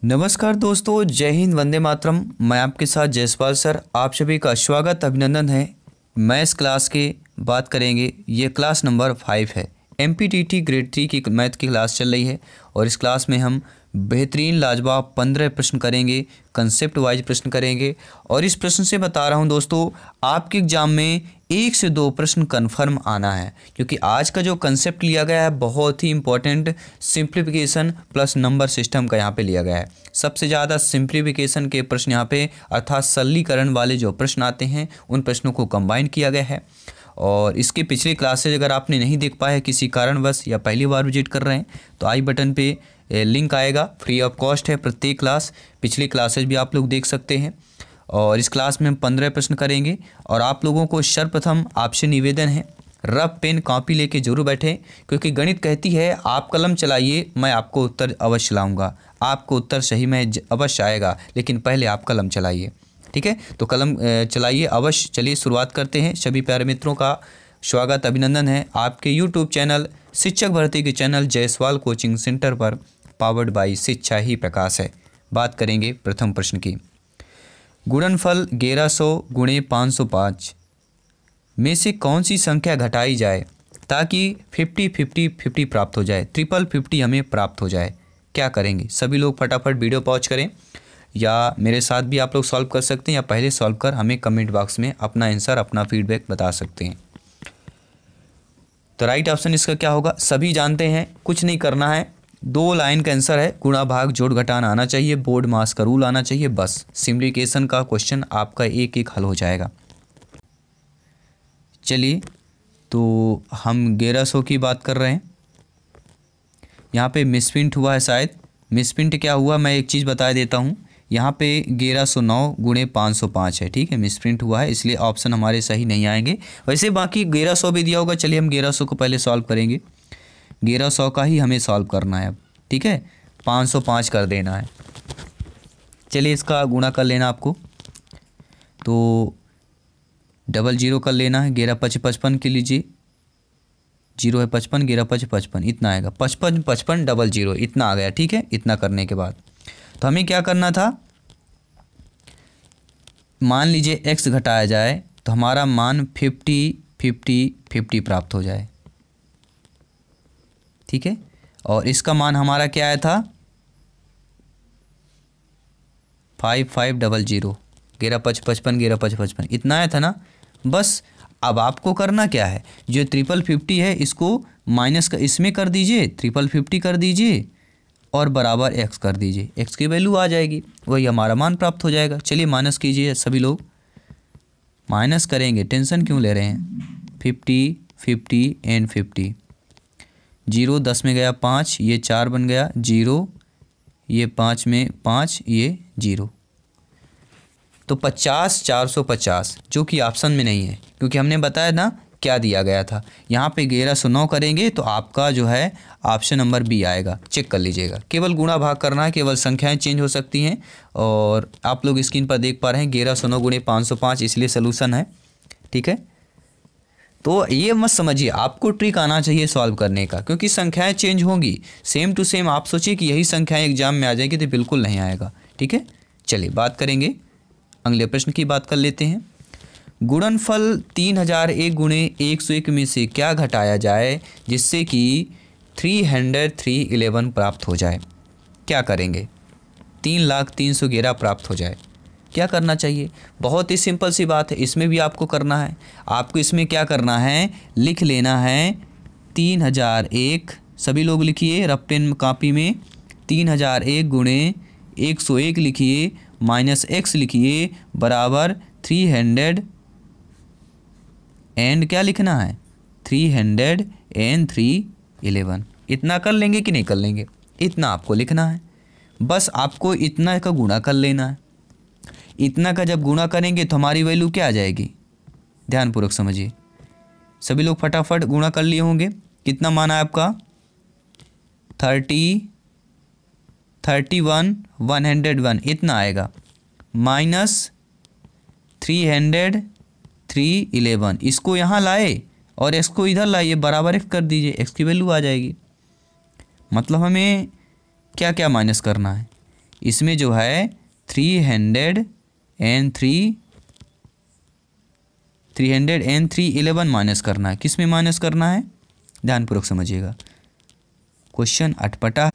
नमस्कार दोस्तों, जय हिंद, वंदे मातरम। मैं आपके साथ जयसवाल सर, आप सभी का स्वागत अभिनंदन है। मैथ्स क्लास की बात करेंगे। ये क्लास नंबर 5 है। MPTT ग्रेड 3 की मैथ की क्लास चल रही है और इस क्लास में हम बेहतरीन लाजवाब 15 प्रश्न करेंगे, कंसेप्ट वाइज प्रश्न करेंगे। और इस प्रश्न से बता रहा हूं दोस्तों, आपके एग्जाम में 1 से 2 प्रश्न कन्फर्म आना है, क्योंकि आज का जो कंसेप्ट लिया गया है बहुत ही important simplification plus number system का यहाँ पे लिया गया है। सबसे ज़्यादा सिंप्लीफिकेशन के प्रश्न यहाँ पे अर्थात सरलीकरण वाले जो प्रश्न आते हैं उन प्रश्नों को कंबाइन किया गया है। और इसके पिछले क्लासेज अगर आपने नहीं देख पाया किसी कारणवश या पहली बार विजिट कर रहे हैं तो आई बटन पे लिंक आएगा, फ्री ऑफ कॉस्ट है प्रत्येक क्लास। पिछली क्लासेज भी आप लोग देख सकते हैं। और इस क्लास में हम 15 प्रश्न करेंगे और आप लोगों को सर्वप्रथम आपसे निवेदन है, रफ पेन कॉपी लेके जरूर बैठें, क्योंकि गणित कहती है आप कलम चलाइए, मैं आपको उत्तर अवश्य लाऊंगा। आपको उत्तर सही में अवश्य आएगा, लेकिन पहले आप कलम चलाइए। ठीक है, तो कलम चलाइए अवश्य। चलिए शुरुआत करते हैं। सभी प्यारे मित्रों का स्वागत अभिनंदन है आपके यूट्यूब चैनल शिक्षक भर्ती के चैनल जयसवाल कोचिंग सेंटर पर, पावर्ड बाई शिक्षा ही प्रकाश है। बात करेंगे प्रथम प्रश्न की। गुणनफल 1100 गुणे 505 में से कौन सी संख्या घटाई जाए ताकि 50-50-50 प्राप्त हो जाए, 50-50 हमें प्राप्त हो जाए। क्या करेंगे? सभी लोग फटाफट वीडियो पॉज करें, या मेरे साथ भी आप लोग सॉल्व कर सकते हैं, या पहले सॉल्व कर हमें कमेंट बॉक्स में अपना आंसर, अपना फीडबैक बता सकते हैं। तो राइट ऑप्शन इसका क्या होगा? सभी जानते हैं, कुछ नहीं करना है। 2 लाइन का आंसर है, गुणा भाग जोड़ घटाना आना चाहिए, बोर्ड मास का रूल आना चाहिए, बस सिम्प्लीफिकेशन का क्वेश्चन आपका एक एक हल हो जाएगा। चलिए, तो हम 1100 की बात कर रहे हैं। यहाँ पे मिसप्रिंट हुआ है शायद। मिसप्रिंट क्या हुआ मैं एक चीज़ बता देता हूँ। यहाँ पे 1109 गुणे 505 है, ठीक है, मिसप्रिंट हुआ है, इसलिए ऑप्शन हमारे सही नहीं आएंगे। वैसे बाकी 1100 भी दिया होगा। चलिए हम 1100 को पहले सॉल्व करेंगे। 1100 का ही हमें सॉल्व करना है अब, ठीक है। 505 कर देना है। चलिए इसका गुणा कर लेना आपको, तो 00 कर लेना है। 11 5 55 के लीजिए, 0 है 55, 11 5 55, इतना आएगा। 55 55 00 इतना आ गया, ठीक है। इतना करने के बाद तो हमें क्या करना था, मान लीजिए x घटाया जाए तो हमारा मान 50-50-50 प्राप्त हो जाए, ठीक है। और इसका मान हमारा क्या आया था? 5500। 11 5 55, 11 5 55 इतना आया था ना। बस अब आपको करना क्या है, जो 50-50 है इसको माइनस का इसमें कर दीजिए, 50-50 कर दीजिए और बराबर x कर दीजिए। x की वैल्यू आ जाएगी, वही हमारा मान प्राप्त हो जाएगा। चलिए माइनस कीजिए, सभी लोग माइनस करेंगे, टेंशन क्यों ले रहे हैं। 50 50 एंड 50, 0 10 में गया 5, ये 4 बन गया 0, ये 5 में 5, ये 0। तो 50 450, जो कि ऑप्शन में नहीं है, क्योंकि हमने बताया ना क्या दिया गया था। यहाँ पे 1109 करेंगे तो आपका जो है ऑप्शन नंबर बी आएगा। चेक कर लीजिएगा, केवल गुणा भाग करना है, केवल संख्याएं चेंज हो सकती हैं। और आप लोग स्क्रीन पर देख पा रहे हैं 1109 गुणे 505, इसलिए सलूशन है, ठीक है। तो ये मत समझिए, आपको ट्रिक आना चाहिए सॉल्व करने का, क्योंकि संख्याएं चेंज होंगी। सेम टू सेम आप सोचिए कि यही संख्याएं एग्जाम में आ जाएगी तो बिल्कुल नहीं आएगा, ठीक है। चलिए बात करेंगे, अगले प्रश्न की बात कर लेते हैं। गुणनफल 3001 गुणे 101 में से क्या घटाया जाए जिससे कि 30311 प्राप्त हो जाए। क्या करेंगे? 3,03,11 प्राप्त हो जाए। क्या करना चाहिए? बहुत ही सिंपल सी बात है, इसमें भी आपको करना है। आपको इसमें क्या करना है, लिख लेना है 3001, सभी लोग लिखिए रफ पेन कॉपी में। 3001 गुणे 101 लिखिए, माइनस x लिखिए, बराबर 300 एंड क्या लिखना है, 30311। इतना कर लेंगे कि नहीं कर लेंगे? इतना आपको लिखना है। बस आपको इतना का गुणा कर लेना है। इतना का जब गुणा करेंगे तो हमारी वैल्यू क्या आ जाएगी, ध्यानपूर्वक समझिए। सभी लोग फटाफट गुणा कर लिए होंगे। कितना मान है आपका? 101 इतना आएगा, माइनस 311। इसको यहाँ लाए और इसको इधर लाइए, बराबर x कर दीजिए, x की वैल्यू आ जाएगी। मतलब हमें क्या क्या माइनस करना है, इसमें जो है 311 माइनस करना है। किस में माइनस करना है, ध्यानपूर्वक समझिएगा, क्वेश्चन अटपटा।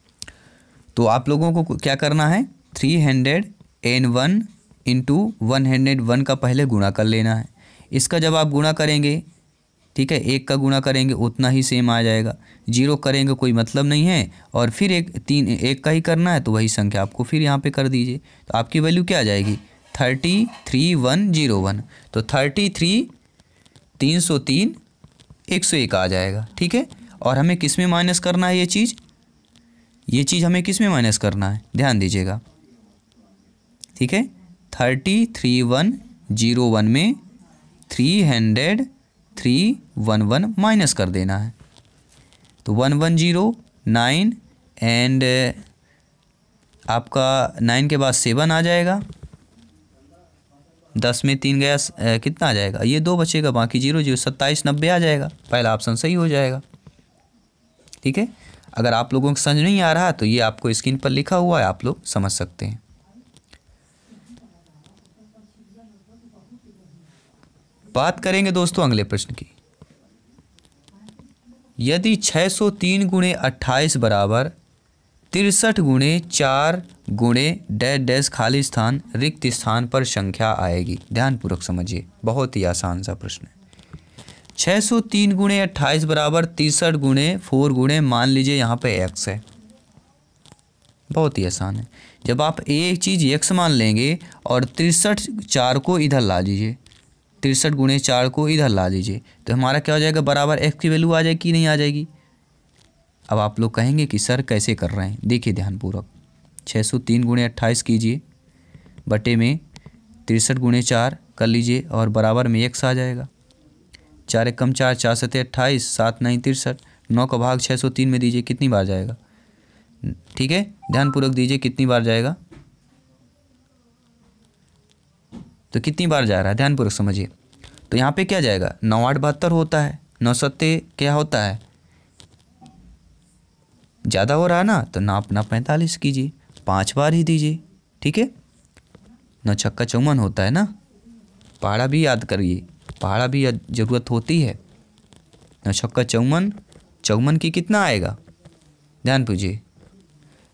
तो आप लोगों को क्या करना है, 301 इंटू 101 का पहले गुणा कर लेना है। इसका जब आप गुणा करेंगे, ठीक है, 1 का गुणा करेंगे उतना ही सेम आ जाएगा, 0 करेंगे कोई मतलब नहीं है, और फिर एक का ही करना है तो वही संख्या आपको फिर यहाँ पे कर दीजिए। तो आपकी वैल्यू क्या आ जाएगी, 33101। तो 303 101 आ जाएगा, ठीक है। और हमें किस में माइनस करना है, ये चीज़ हमें किस में माइनस करना है, ध्यान दीजिएगा, ठीक है। 33101 में 311 माइनस कर देना है। तो 1109 एंड आपका 9 के बाद 7 आ जाएगा, 10 में 3 गया, कितना आ जाएगा, ये 2 बचेगा, बाकी 0 0, 2790 आ जाएगा। पहला ऑप्शन सही हो जाएगा, ठीक है। अगर आप लोगों को समझ नहीं आ रहा तो ये आपको स्क्रीन पर लिखा हुआ है, आप लोग समझ सकते हैं। बात करेंगे दोस्तों अगले प्रश्न की। यदि 603 गुणे 28 बराबर 63 गुणे 4 गुणे डैश डैश खाली स्थान रिक्त स्थान पर संख्या आएगी। ध्यानपूर्वक समझिए, बहुत ही आसान सा प्रश्न है। 603 गुणे 28 बराबर 63 गुणे 4 गुणे, मान लीजिए यहाँ पे x है, बहुत ही आसान है। जब आप एक चीज़ x मान लेंगे और 63 4 को इधर ला दीजिए, 63 गुणे 4 को इधर ला दीजिए, तो हमारा क्या हो जाएगा, बराबर x की वैल्यू आ जाएगी कि नहीं आ जाएगी। अब आप लोग कहेंगे कि सर कैसे कर रहे हैं, देखिए ध्यानपूर्वक, 603 गुणे 28 कीजिए, बटे में 63 गुणे 4 कर लीजिए और बराबर में x आ जाएगा। 4 एकम 4, 4 सते 28, 7 9 63, 9 का भाग 603 में दीजिए, कितनी बार जाएगा, ठीक है, ध्यानपूर्वक दीजिए कितनी बार जाएगा, तो कितनी बार जा रहा है, ध्यानपूर्वक समझिए। तो यहाँ पे क्या जाएगा, 9 8 72 होता है, 9 सत्ते क्या होता है, ज़्यादा हो रहा है ना, तो अपना 45 कीजिए, 5 बार ही दीजिए, ठीक है। 9 छक्का 54 होता है ना, पहाड़ा भी याद करिए, पहाड़ा भी ज़रूरत होती है। 9 छक्का 54 की कितना आएगा,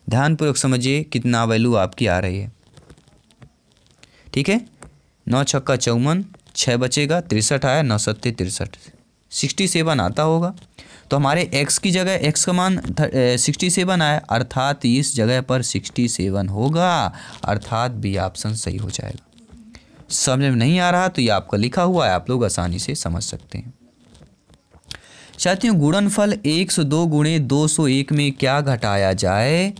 ध्यानपूर्वक समझिए कितना वैल्यू आपकी आ रही है, ठीक है। 9 छक्का 54, 6 बचेगा, 63 आया, 9 सत्ते 63, 67 आता होगा। तो हमारे x की जगह x का मान 67 आया, अर्थात इस जगह पर 67 होगा, अर्थात बी ऑप्शन सही हो जाएगा। समझ में नहीं आ रहा तो ये आपका लिखा हुआ है, आप लोग आसानी से समझ सकते हैं। साथियों, गुणनफल 102 गुणे 201 में क्या घटाया जाए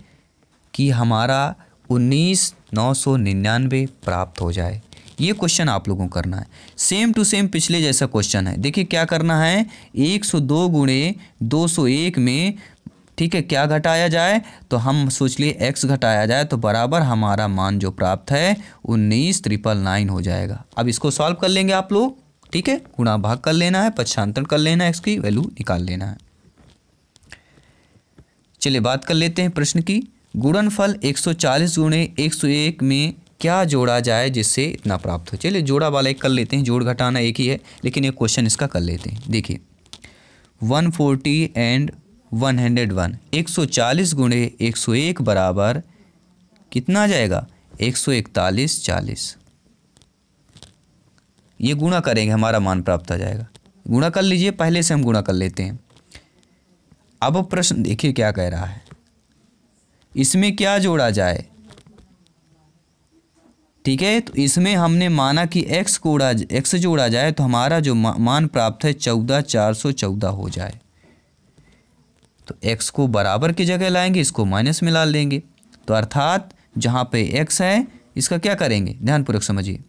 कि हमारा 19,999 प्राप्त हो जाए। ये क्वेश्चन आप लोगों को करना है, सेम टू सेम पिछले जैसा क्वेश्चन है। देखिए क्या करना है, 102 गुणे 201 में, ठीक है, क्या घटाया जाए, तो हम सोच लिए x घटाया जाए, तो बराबर हमारा मान जो प्राप्त है 19,999 हो जाएगा। अब इसको सॉल्व कर लेंगे आप लोग, ठीक है, गुणा भाग कर लेना है, पक्षांतर कर लेना है, x की वैल्यू निकाल लेना है। चलिए बात कर लेते हैं प्रश्न की। गुणनफल 140 गुणे 101 में क्या जोड़ा जाए जिससे इतना प्राप्त हो। चलिए जोड़ा वाला एक कर लेते हैं, जोड़ घटाना एक ही है, लेकिन एक क्वेश्चन इसका कर लेते हैं। देखिए 140 एंड 101, 140 गुणे 101 बराबर कितना आ जाएगा, 141 40। ये गुणा करेंगे, हमारा मान प्राप्त आ जाएगा। गुणा कर लीजिए, पहले से हम गुणा कर लेते हैं। अब प्रश्न देखिए क्या कह रहा है, इसमें क्या जोड़ा जाए, ठीक है। तो इसमें हमने माना कि x जोड़ा जाए तो हमारा जो मान प्राप्त है 14,414 हो जाए। तो x को बराबर की जगह लाएंगे, इसको माइनस में ला देंगे, तो अर्थात जहाँ पे x है इसका क्या करेंगे, ध्यानपूर्वक समझिए,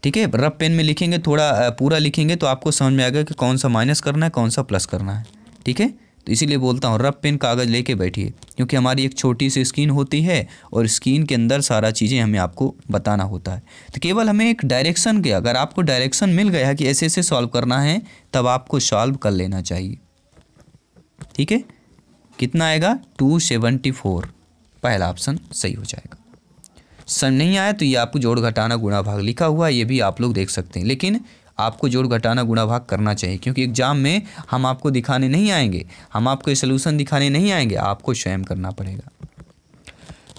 ठीक है। रफ पेन में लिखेंगे, थोड़ा पूरा लिखेंगे तो आपको समझ में आएगा कि कौन सा माइनस करना है, कौन सा प्लस करना है, ठीक है। तो इसीलिए बोलता हूँ रफ पेन कागज़ लेके बैठिए, क्योंकि हमारी एक छोटी सी स्क्रीन होती है और स्क्रीन के अंदर सारा चीज़ें हमें आपको बताना होता है। तो केवल हमें एक डायरेक्शन के, अगर आपको डायरेक्शन मिल गया है कि ऐसे ऐसे सॉल्व करना है, तब आपको सॉल्व कर लेना चाहिए, ठीक है। कितना आएगा, 274, पहला ऑप्शन सही हो जाएगा। समझ नहीं आया तो ये आपको जोड़ घटाना गुणा भाग लिखा हुआ है, ये भी आप लोग देख सकते हैं, लेकिन आपको जोड़ घटाना गुणा भाग करना चाहिए, क्योंकि एग्जाम में हम आपको दिखाने नहीं आएंगे, हम आपको ये सोल्यूशन दिखाने नहीं आएंगे, आपको स्वयं करना पड़ेगा।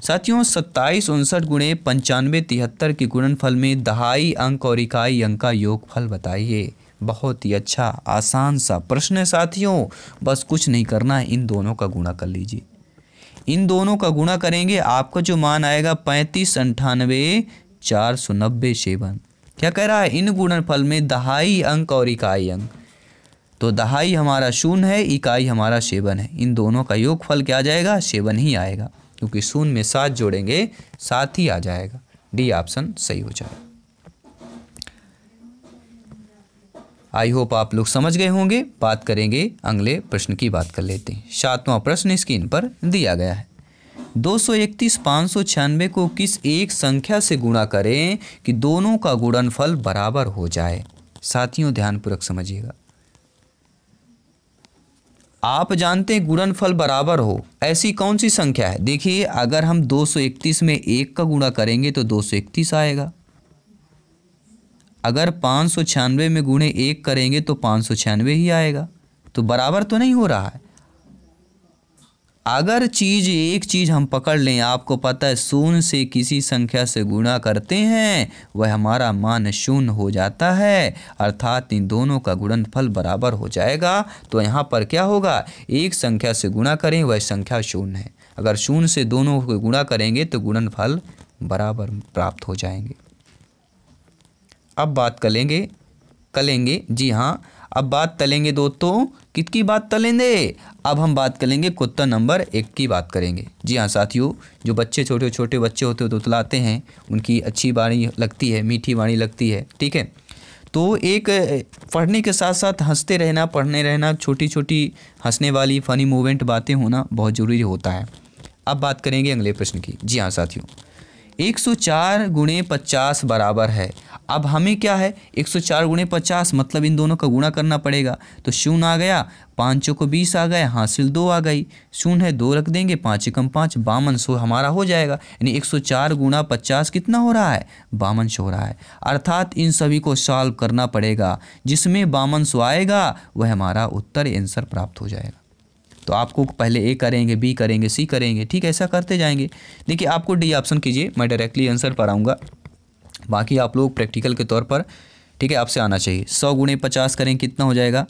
साथियों 27 59 गुणे 95 73 के गुणनफल में दहाई अंक और इकाई अंक का योगफल बताइए। बहुत ही अच्छा आसान सा प्रश्न है साथियों, बस कुछ नहीं करना है, इन दोनों का गुणा कर लीजिए। इन दोनों का गुणा करेंगे, आपका जो मान आएगा 35 98 490 7। क्या कह रहा है, इन गुणनफल में दहाई अंक और इकाई अंक, तो दहाई हमारा 0 है, इकाई हमारा 7 है, इन दोनों का योगफल क्या आ जाएगा, 7 ही आएगा, क्योंकि 0 में 7 जोड़ेंगे 7 ही आ जाएगा। डी ऑप्शन सही हो जाएगा। आई होप आप लोग समझ गए होंगे। बात करेंगे अगले प्रश्न की, बात कर लेते हैं। 7वां प्रश्न स्क्रीन पर दिया गया है। 231 596 को किस एक संख्या से गुणा करें कि दोनों का गुणनफल बराबर हो जाए। साथियों ध्यानपूर्वक समझिएगा। आप जानते हैं गुणनफल बराबर हो, ऐसी कौन सी संख्या है। देखिए अगर हम 231 में 1 का गुणा करेंगे तो 231 आएगा, अगर 596 में गुणे 1 करेंगे तो 596 ही आएगा, तो बराबर तो नहीं हो रहा है। अगर एक चीज़ हम पकड़ लें, आपको पता है 0 से किसी संख्या से गुणा करते हैं वह हमारा मान 0 हो जाता है, अर्थात इन दोनों का गुणनफल बराबर हो जाएगा। तो यहाँ पर क्या होगा, एक संख्या से गुणा करें वह संख्या 0 है, अगर 0 से दोनों को गुणा करेंगे तो गुणनफल बराबर प्राप्त हो जाएंगे। अब बात करेंगे जी हाँ, अब बात तलेंगे दोस्तों, किसकी बात तलेंगे, अब हम बात करेंगे कुत्ता नंबर 1 की बात करेंगे। जी हाँ साथियों, जो बच्चे छोटे छोटे बच्चे होते हैं तो तुतलाते हैं, उनकी अच्छी वाणी लगती है, मीठी वाणी लगती है, ठीक है। तो एक पढ़ने के साथ साथ हंसते रहना, पढ़ने रहना, छोटी छोटी हंसने वाली फनी मूवमेंट बातें होना बहुत ज़रूरी होता है। अब बात करेंगे अगले प्रश्न की। जी हाँ साथियों, 104 गुणे 50 बराबर है। अब हमें क्या है, 104 गुणे 50 मतलब इन दोनों का गुणा करना पड़ेगा, तो 0 आ गया, 5 को 20 आ गया, हासिल 2 आ गई, 0 है 2 रख देंगे, 5 कम 5 52 हमारा हो जाएगा। यानी 104 गुणा 50 कितना हो रहा है, 52 हो रहा है। अर्थात इन सभी को सॉल्व करना पड़ेगा, जिसमें 52 आएगा वह हमारा उत्तर आंसर प्राप्त हो जाएगा। तो आपको पहले ए करेंगे, बी करेंगे, सी करेंगे, ठीक, ऐसा करते जाएंगे। देखिए आपको डी ऑप्शन कीजिए, मैं डायरेक्टली आंसर पर आऊँगा, बाकी आप लोग प्रैक्टिकल के तौर पर, ठीक है, आपसे आना चाहिए। 100 गुणे 50 करें कितना हो जाएगा,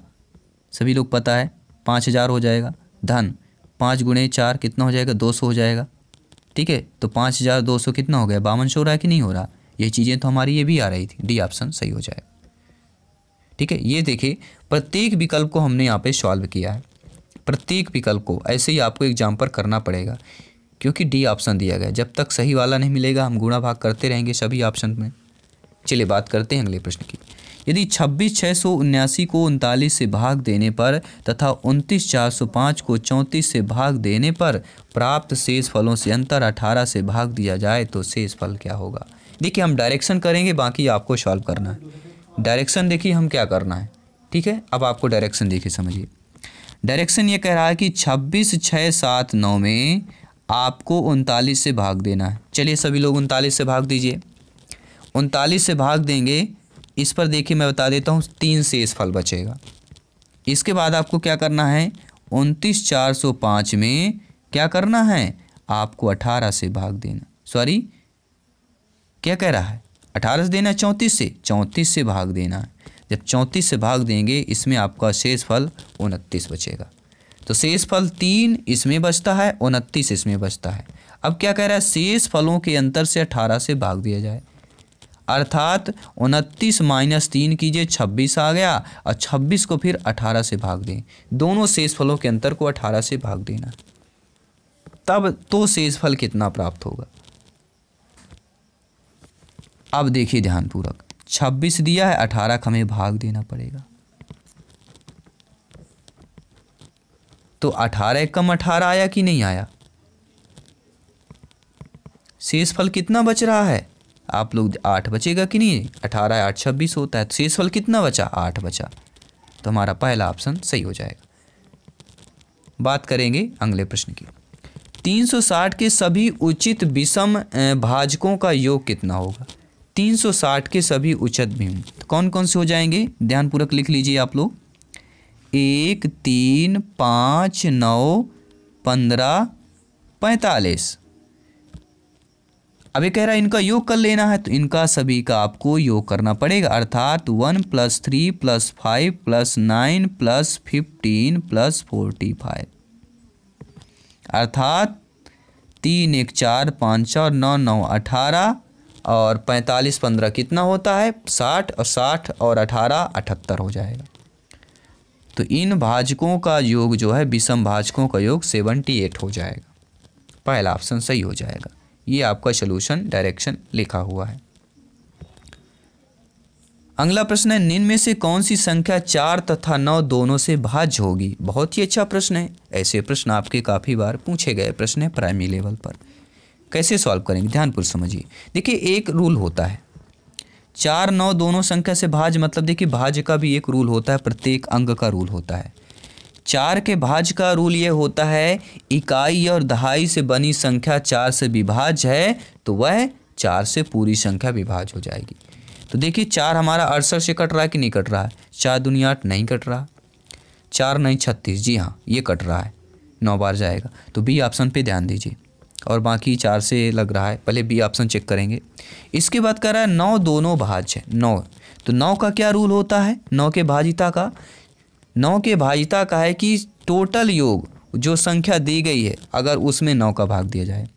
सभी लोग पता है 5000 हो जाएगा। धन 5 गुणे 4 कितना हो जाएगा, 200 हो जाएगा, ठीक है। तो 5200 कितना हो गया, 5200 हो रहा है कि नहीं हो रहा, ये चीज़ें तो हमारी ये भी आ रही थी। डी ऑप्शन सही हो जाएगा, ठीक है। ये देखिए प्रत्येक विकल्प को हमने यहाँ पे सॉल्व किया है, प्रत्येक विकल्प को ऐसे ही आपको एग्जाम पर करना पड़ेगा, क्योंकि डी ऑप्शन दिया गया। जब तक सही वाला नहीं मिलेगा हम गुणा भाग करते रहेंगे सभी ऑप्शन में। चलिए बात करते हैं अगले प्रश्न की। यदि 26,679 को 39 से भाग देने पर तथा 29,405 को 34 से भाग देने पर प्राप्त शेष फलों से अंतर 18 से भाग दिया जाए तो शेष फल क्या होगा। देखिए हम डायरेक्शन करेंगे, बाकी आपको सॉल्व करना है। डायरेक्शन देखिए हम क्या करना है, ठीक है। अब आपको डायरेक्शन देखिए, समझिए। डायरेक्शन ये कह रहा है कि 26,679 में आपको 39 से भाग देना है। चलिए सभी लोग 39 से भाग दीजिए। 39 से भाग देंगे, इस पर देखिए मैं बता देता हूँ 3 शेष फल बचेगा। इसके बाद आपको क्या करना है, 29,405 में क्या करना है, आपको 18 से भाग देना, सॉरी क्या कह रहा है, 18 से देना है, 34 से भाग देना है। जब 34 से भाग देंगे इसमें आपका शेष फल 29 बचेगा। तो शेष फल 3 इसमें बचता है, 29 इसमें बचता है। अब क्या कह रहा है, शेष फलों के अंतर से 18 से भाग दिया जाए, अर्थात 29 माइनस 3 कीजिए, 26 आ गया, और 26 को फिर 18 से भाग दें। दोनों शेष फलों के अंतर को 18 से भाग देना, तब तो शेष फल कितना प्राप्त होगा। अब देखिए ध्यानपूर्वक, 26 दिया है, 18 का हमें भाग देना पड़ेगा। तो 18 कम 18 आया कि नहीं आया, शेष फल कितना बच रहा है, आप लोग 8 बचेगा कि नहीं, 18 8 26 होता है, तो शेष फल कितना बचा, 8 बचा। तो हमारा पहला ऑप्शन सही हो जाएगा। बात करेंगे अगले प्रश्न की। 360 के सभी उचित विषम भाजकों का योग कितना होगा? 360 के सभी उचित विषम तो कौन कौन से हो जाएंगे? ध्यानपूर्वक लिख लीजिए आप लोग। 1, 3, 5, 9, 15, 45। अभी कह रहा है इनका योग कर लेना है, तो इनका सभी का आपको योग करना पड़ेगा, अर्थात 1 + 3 + 5 + 9 + 15 + 45, अर्थात 3, 1, 4, 5 और 9, 9, 18 और 45, 15 कितना होता है? 60 और 60 और 18, 78 हो जाएगा। तो इन भाजकों का योग जो है, विषम भाजकों का योग 78 हो जाएगा। पहला ऑप्शन सही हो जाएगा। ये आपका सॉल्यूशन डायरेक्शन लिखा हुआ है। अगला प्रश्न है, निम्न में से कौन सी संख्या 4 तथा 9 दोनों से भाज्य होगी? बहुत ही अच्छा प्रश्न है। ऐसे प्रश्न आपके काफ़ी बार पूछे गए प्रश्न है प्राइमरी लेवल पर। कैसे सॉल्व करेंगे? ध्यानपूर्वक समझिए। देखिए, एक रूल होता है, 4, 9 दोनों संख्या से भाज्य, मतलब देखिए भाज्य का भी एक रूल होता है, प्रत्येक अंक का रूल होता है। 4 के भाज्य का रूल ये होता है, इकाई और दहाई से बनी संख्या 4 से विभाज्य है तो वह 4 से पूरी संख्या विभाज्य हो जाएगी। तो देखिए 4 हमारा 68 से कट रहा है कि नहीं कट रहा है? 4 दूनी 8 नहीं कट रहा, 4 नहीं 36, जी हाँ ये कट रहा है, 9 बार जाएगा। तो बी ऑप्शन पे ध्यान दीजिए। और बाकी 4 से लग रहा है, पहले बी ऑप्शन चेक करेंगे। इसके बाद कह रहा है 9 दोनों भाज्य है, 9। तो 9 का क्या रूल होता है? 9 के भाजिता का, 9 के भाजिता का है कि टोटल योग जो संख्या दी गई है अगर उसमें 9 का भाग दिया जाए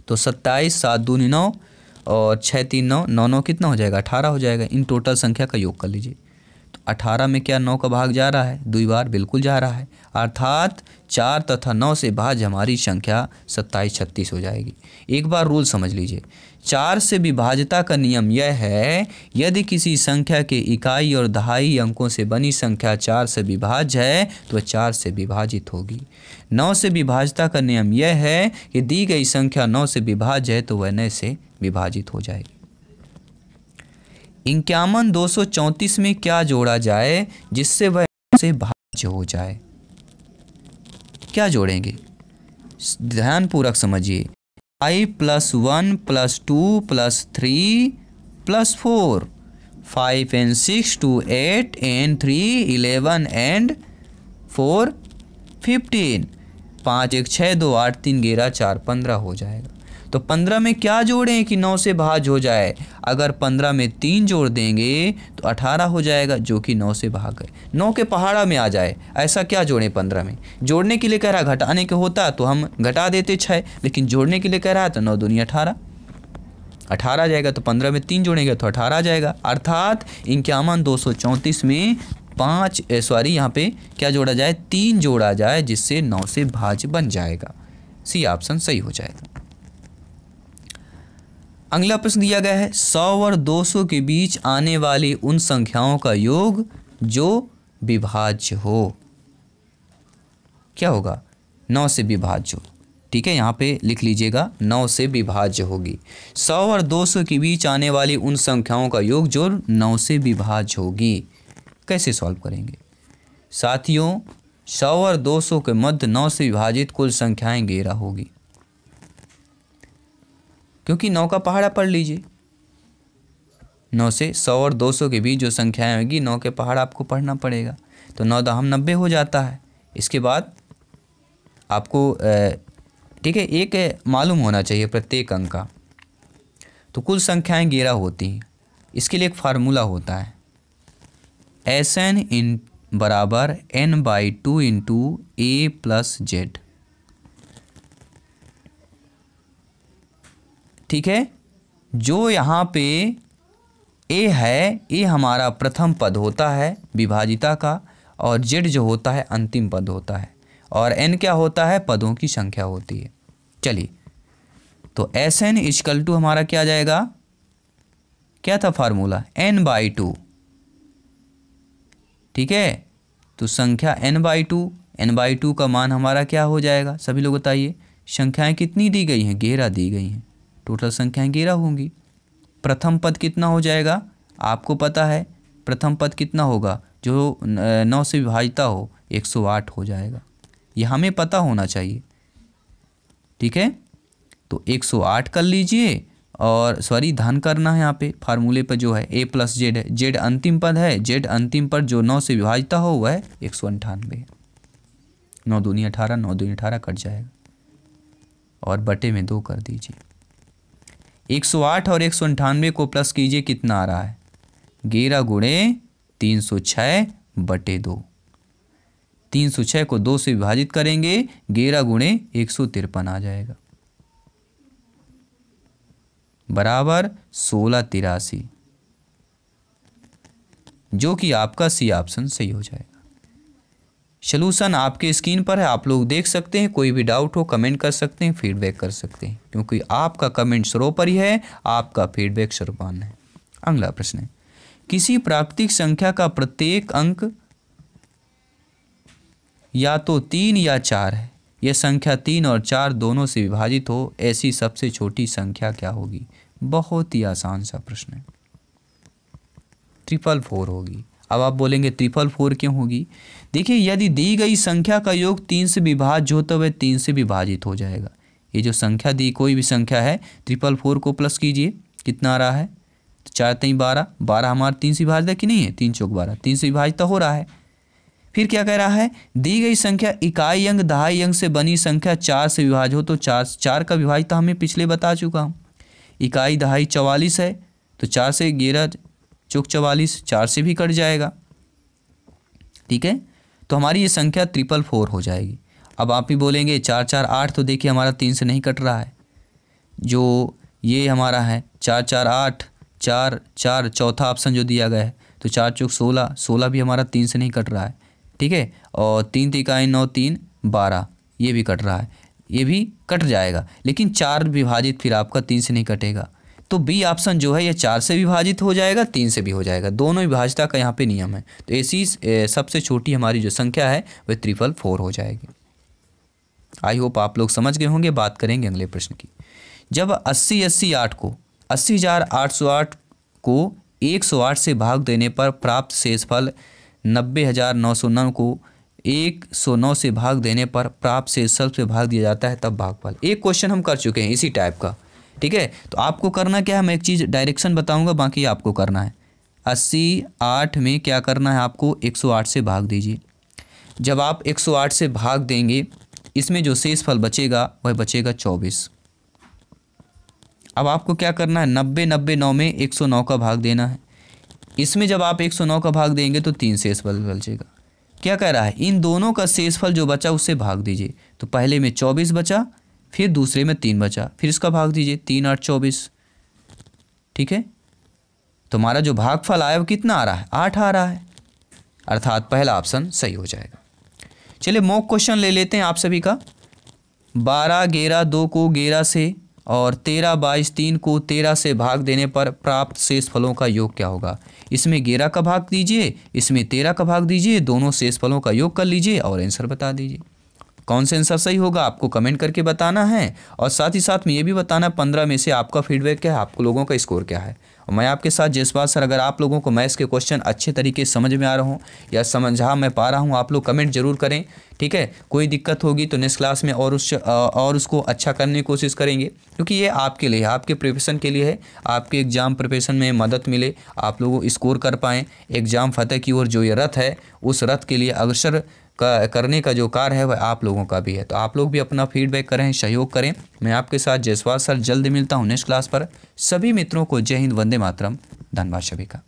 तो 27, 7 दूनी 9 और 6 3 9, 9 9 कितना हो जाएगा? 18 हो जाएगा। इन टोटल संख्या का योग कर लीजिए। तो 18 में क्या 9 का भाग जा रहा है? 2 बार बिल्कुल जा रहा है, अर्थात 4 तथा 9 से भाज्य हमारी संख्या 27 36 हो जाएगी। एक बार रूल समझ लीजिए, 4 से विभाज्यता का नियम यह है, यदि किसी संख्या के इकाई और दहाई अंकों से बनी संख्या 4 से विभाज्य है तो वह 4 से विभाजित होगी। 9 से विभाज्यता का नियम यह है कि दी गई संख्या 9 से विभाज्य है तो वह 9 से विभाजित हो जाएगी। 51 234 में क्या जोड़ा जाए जिससे वह 9 से भाज्य हो जाए? क्या जोड़ेंगे? ध्यानपूर्वक समझिए। 5 + 1 + 2 + 3 + 4, 5 and 6 2 8 and 3 11 and 4 15, 5 1 6 2 8 3 11 4 15 हो जाएगा। तो 15 में क्या जोड़ें कि 9 से भाज्य हो जाए? अगर 15 में 3 जोड़ देंगे तो 18 हो जाएगा, जो कि 9 से भाग है, 9 के पहाड़ा में आ जाए। ऐसा क्या जोड़ें 15 में? जोड़ने के लिए कह रहा है, घटाने के होता तो हम घटा देते 6, लेकिन जोड़ने के लिए कह रहा है तो 9 दूनी 18, 18 जाएगा। तो 15 में 3 जोड़ेंगे तो 18 आ जाएगा, अर्थात 51 234 में यहाँ पे क्या जोड़ा जाए? 3 जोड़ा जाए, जिससे 9 से भाज्य बन जाएगा। सी ऑप्शन सही हो जाएगा। अगला प्रश्न दिया गया है, 100 और 200 के बीच आने वाली उन संख्याओं का योग जो विभाज्य हो। क्या होगा? 9 से विभाज्य हो। ठीक है, यहाँ पे लिख लीजिएगा, 9 से विभाज्य होगी। 100 और 200 के बीच आने वाली उन संख्याओं का योग जो 9 से विभाज्य होगी। कैसे सॉल्व करेंगे? साथियों, 100 और 200 के मध्य 9 से विभाजित कुल संख्याएं 11 होगी, क्योंकि 9 का पहाड़ा पढ़ लीजिए। 9 से 100 और 200 के बीच जो संख्याएं होगी, 9 के पहाड़ा आपको पढ़ना पड़ेगा। तो 9 दहम 90 हो जाता है। इसके बाद आपको ठीक है, एक मालूम होना चाहिए प्रत्येक अंक का। तो कुल संख्याएं 11 होती हैं। इसके लिए एक फार्मूला होता है, SN = n/2 × A + Z। ठीक है, जो यहाँ पे A है, A हमारा प्रथम पद होता है विभाजिता का, और Z जो होता है अंतिम पद होता है, और N क्या होता है? पदों की संख्या होती है। चलिए, तो SN = हमारा क्या आ जाएगा? क्या था फार्मूला? n/2। ठीक है, तो संख्या n/2 का मान हमारा क्या हो जाएगा? सभी लोग बताइए। संख्याएं कितनी दी गई हैं? 11 दी गई हैं। टोटल संख्याएं 11 होंगी। प्रथम पद कितना हो जाएगा? आपको पता है प्रथम पद कितना होगा? जो 9 से विभाजिता हो, 108 हो जाएगा। ये हमें पता होना चाहिए। ठीक है, तो 108 कर लीजिए, और सॉरी धन करना है यहाँ पे, फार्मूले पर जो है a प्लस जेड है, जेड अंतिम पद है, जेड अंतिम पद जो 9 से विभाजित हो वह है 198। 9 दूनी 18, 9 दूनी 18 कट जाएगा और बटे में 2 कर दीजिए। 108 और 198 को प्लस कीजिए, कितना आ रहा है 11 गुणे 306 बटे 2। 306 को 2 से विभाजित करेंगे, 11 गुणे 153 आ जाएगा, बराबर 1683, जो कि आपका सी ऑप्शन सही हो जाएगा। सलूशन आपके स्क्रीन पर है, आप लोग देख सकते हैं। कोई भी डाउट हो कमेंट कर सकते हैं, फीडबैक कर सकते हैं, क्योंकि आपका कमेंट सर्वोपरि है, आपका फीडबैक सर्वमान्य है। अगला प्रश्न है, किसी प्राकृतिक संख्या का प्रत्येक अंक या तो 3 या 4 है, यह संख्या 3 और 4 दोनों से विभाजित हो, ऐसी सबसे छोटी संख्या क्या होगी? बहुत ही आसान सा प्रश्न है, 444 होगी। अब आप बोलेंगे 444 क्यों होगी? देखिए, यदि दी गई संख्या का योग 3 से विभाज्य हो तो वह 3 से विभाजित हो जाएगा। ये जो संख्या दी, कोई भी संख्या है, 444 को प्लस कीजिए, कितना आ रहा है 4 3 12, 12 हमारा 3 से विभाजित है कि नहीं है, 3 चौक 12, 3 से विभाजित हो रहा है। फिर क्या कह रहा है, दी गई संख्या इकाई अंक दहाई अंक से बनी संख्या 4 से विभाज्य हो, तो 4 का विभाजित हमें पिछले बता चुका हूँ। इकाई दहाई 44 है, तो 4 से 11 चौक 44, 4 से भी कट जाएगा, ठीक है। तो हमारी ये संख्या 444 हो जाएगी। अब आप ही बोलेंगे 4 4 8, तो देखिए हमारा 3 से नहीं कट रहा है, जो ये हमारा है 4 4 8 4 4, चौथा ऑप्शन जो दिया गया है, तो 4 चौक 16, 16 भी हमारा 3 से नहीं कट रहा है, ठीक है। और 3 इकाई 9 3 12, ये भी कट रहा है, ये भी कट जाएगा, लेकिन 4 विभाजित फिर आपका 3 से नहीं कटेगा। तो बी ऑप्शन जो है ये 4 से विभाजित हो जाएगा, 3 से भी हो जाएगा, दोनों विभाज्यता का यहाँ पे नियम है। तो ऐसी सबसे छोटी हमारी जो संख्या है वह 444 हो जाएगी। आई होप आप लोग समझ गए होंगे। बात करेंगे अगले प्रश्न की। जब 80,808 को 80,808 को 108 से भाग देने पर प्राप्त शेषफल 90,909 को 109 से भाग देने पर प्राप्त शेषफल से भाग दिया जाता है, तब भागफल। एक क्वेश्चन हम कर चुके हैं इसी टाइप का, ठीक है। तो आपको करना क्या है, मैं एक चीज़ डायरेक्शन बताऊंगा, बाकी आपको करना है। 80 में क्या करना है आपको, 108 से भाग दीजिए। जब आप 108 से भाग देंगे, इसमें जो शेषफल बचेगा वह बचेगा 24। अब आपको क्या करना है, 90 में 109 का भाग देना है। इसमें जब आप 109 का भाग देंगे तो 3 शेषफल बचेगा। क्या कह रहा है, इन दोनों का शेषफल जो बचा उससे भाग दीजिए। तो पहले में 24 बचा, फिर दूसरे में 3 बचा, फिर इसका भाग दीजिए, 3 8 24, ठीक है। तो हमारा जो भागफल आया वो कितना आ रहा है, 8 आ रहा है, अर्थात पहला ऑप्शन सही हो जाएगा। चलिए मॉक क्वेश्चन ले लेते हैं आप सभी का। 12 11 2 को 11 से और 13 22 3 को 13 से भाग देने पर प्राप्त शेषफलों का योग क्या होगा? इसमें 11 का भाग दीजिए, इसमें 13 का भाग दीजिए, दोनों शेषफलों का योग कर लीजिए और आंसर बता दीजिए। कौन सा आंसर सही होगा आपको कमेंट करके बताना है, और साथ ही साथ में ये भी बताना 15 में से आपका फीडबैक क्या है, आपको लोगों का स्कोर क्या है। और मैं आपके साथ जयसवाल सर, अगर आप लोगों को मैथ्स के क्वेश्चन अच्छे तरीके से समझ में आ रहा हूँ या समझा मैं पा रहा हूँ, आप लोग कमेंट जरूर करें, ठीक है। कोई दिक्कत होगी तो नेक्स्ट क्लास में और उसको अच्छा करने की कोशिश करेंगे, क्योंकि ये आपके लिए, आपके प्रिपरेशन के लिए है, आपके एग्जाम प्रिपरेशन में मदद मिले, आप लोग स्कोर कर पाएँ, एग्जाम फतेह की ओर जो ये रथ है उस रथ के लिए अग्रसर करने का जो कार्य है वह आप लोगों का भी है। तो आप लोग भी अपना फीडबैक करें, सहयोग करें। मैं आपके साथ जयसवाल सर जल्द मिलता हूँ नेक्स्ट क्लास पर। सभी मित्रों को जय हिंद, वंदे मातरम, धन्यवाद सभी का।